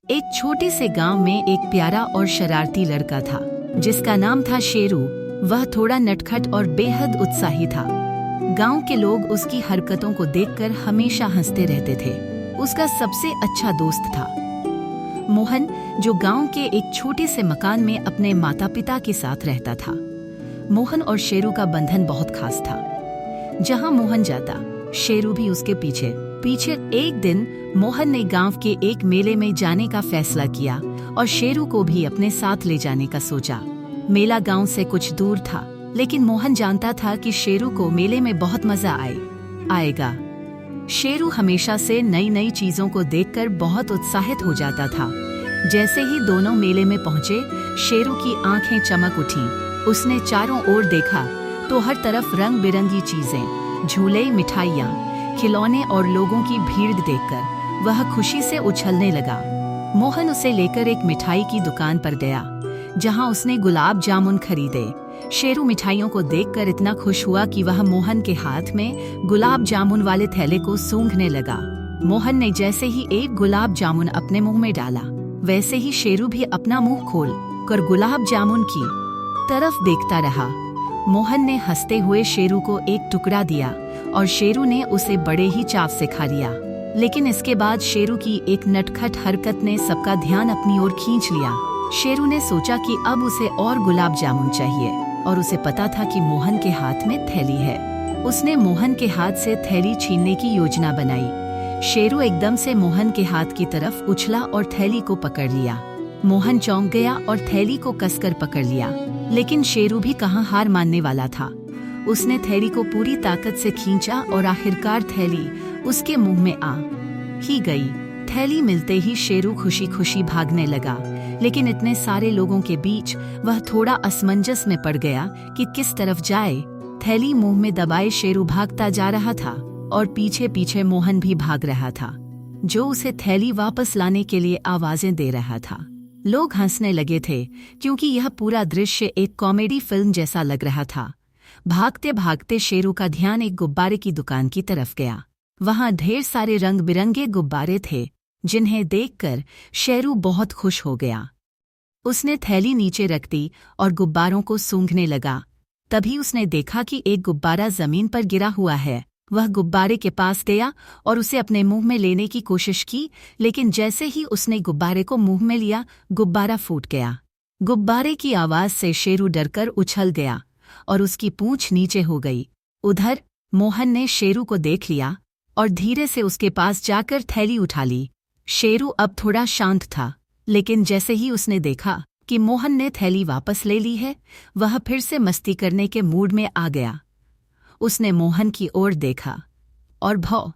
एक छोटे से गांव में एक प्यारा और शरारती लड़का था जिसका नाम था शेरू। वह थोड़ा नटखट और बेहद उत्साही था। गांव के लोग उसकी हरकतों को देखकर हमेशा हंसते रहते थे। उसका सबसे अच्छा दोस्त था मोहन, जो गांव के एक छोटे से मकान में अपने माता पिता के साथ रहता था। मोहन और शेरू का बंधन बहुत खास था। जहां मोहन जाता, शेरू भी उसके पीछे पीछे। एक दिन मोहन ने गांव के एक मेले में जाने का फैसला किया और शेरू को भी अपने साथ ले जाने का सोचा। मेला गांव से कुछ दूर था, लेकिन मोहन जानता था कि शेरू को मेले में बहुत मजा आएगा। शेरू हमेशा से नई नई चीजों को देखकर बहुत उत्साहित हो जाता था। जैसे ही दोनों मेले में पहुंचे, शेरू की आंखें चमक उठीं। उसने चारों ओर देखा तो हर तरफ रंग बिरंगी चीजें, झूले, मिठाइयाँ, खिलौने और लोगों की भीड़ देखकर वह खुशी से उछलने लगा। मोहन उसे लेकर एक मिठाई की दुकान पर गया, जहां उसने गुलाब जामुन खरीदे। शेरू मिठाइयों को देखकर इतना खुश हुआ कि वह मोहन के हाथ में गुलाब जामुन वाले थैले को सूंघने लगा। मोहन ने जैसे ही एक गुलाब जामुन अपने मुंह में डाला, वैसे ही शेरू भी अपना मुंह खोल कर गुलाब जामुन की तरफ देखता रहा। मोहन ने हंसते हुए शेरू को एक टुकड़ा दिया और शेरू ने उसे बड़े ही चाव से खा लिया। लेकिन इसके बाद शेरू की एक नटखट हरकत ने सबका ध्यान अपनी ओर खींच लिया। शेरू ने सोचा कि अब उसे और गुलाब जामुन चाहिए, और उसे पता था कि मोहन के हाथ में थैली है। उसने मोहन के हाथ से थैली छीनने की योजना बनाई। शेरू एकदम से मोहन के हाथ की तरफ उछला और थैली को पकड़ लिया। मोहन चौंक गया और थैली को कसकर पकड़ लिया, लेकिन शेरू भी कहाँ हार मानने वाला था। उसने थैली को पूरी ताकत से खींचा और आखिरकार थैली उसके मुंह में आ ही गई। थैली मिलते ही शेरू खुशी खुशी भागने लगा, लेकिन इतने सारे लोगों के बीच वह थोड़ा असमंजस में पड़ गया कि किस तरफ जाए। थैली मुंह में दबाए शेरू भागता जा रहा था और पीछे पीछे मोहन भी भाग रहा था, जो उसे थैली वापस लाने के लिए आवाजें दे रहा था। लोग हंसने लगे थे, क्योंकि यह पूरा दृश्य एक कॉमेडी फिल्म जैसा लग रहा था। भागते भागते शेरू का ध्यान एक गुब्बारे की दुकान की तरफ गया। वहां ढेर सारे रंग बिरंगे गुब्बारे थे, जिन्हें देखकर शेरू बहुत खुश हो गया। उसने थैली नीचे रख दी और गुब्बारों को सूंघने लगा। तभी उसने देखा कि एक गुब्बारा जमीन पर गिरा हुआ है। वह गुब्बारे के पास गया और उसे अपने मुंह में लेने की कोशिश की, लेकिन जैसे ही उसने गुब्बारे को मुंह में लिया, गुब्बारा फूट गया। गुब्बारे की आवाज से शेरू डरकर उछल गया और उसकी पूंछ नीचे हो गई। उधर मोहन ने शेरू को देख लिया और धीरे से उसके पास जाकर थैली उठा ली। शेरू अब थोड़ा शांत था, लेकिन जैसे ही उसने देखा कि मोहन ने थैली वापस ले ली है, वह फिर से मस्ती करने के मूड में आ गया। उसने मोहन की ओर देखा और भौ,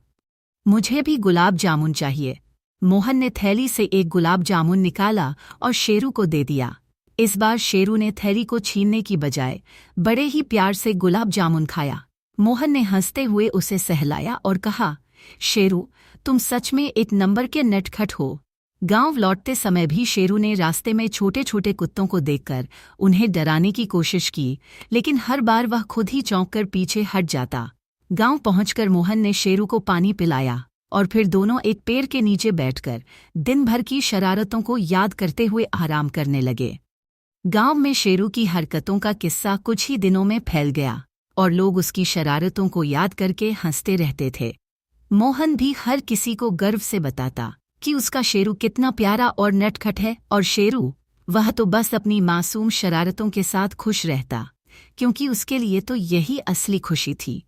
मुझे भी गुलाब जामुन चाहिए। मोहन ने थैली से एक गुलाब जामुन निकाला और शेरू को दे दिया। इस बार शेरू ने थैली को छीनने की बजाय बड़े ही प्यार से गुलाब जामुन खाया। मोहन ने हंसते हुए उसे सहलाया और कहा, शेरू, तुम सच में एक नंबर के नटखट हो। गांव लौटते समय भी शेरू ने रास्ते में छोटे छोटे कुत्तों को देखकर उन्हें डराने की कोशिश की, लेकिन हर बार वह खुद ही चौंक कर पीछे हट जाता। गांव पहुंचकर मोहन ने शेरू को पानी पिलाया और फिर दोनों एक पेड़ के नीचे बैठकर दिन भर की शरारतों को याद करते हुए आराम करने लगे। गांव में शेरू की हरकतों का किस्सा कुछ ही दिनों में फैल गया और लोग उसकी शरारतों को याद करके हंसते रहते थे। मोहन भी हर किसी को गर्व से बताता कि उसका शेरू कितना प्यारा और नटखट है, और शेरू, वह तो बस अपनी मासूम शरारतों के साथ खुश रहता, क्योंकि उसके लिए तो यही असली खुशी थी।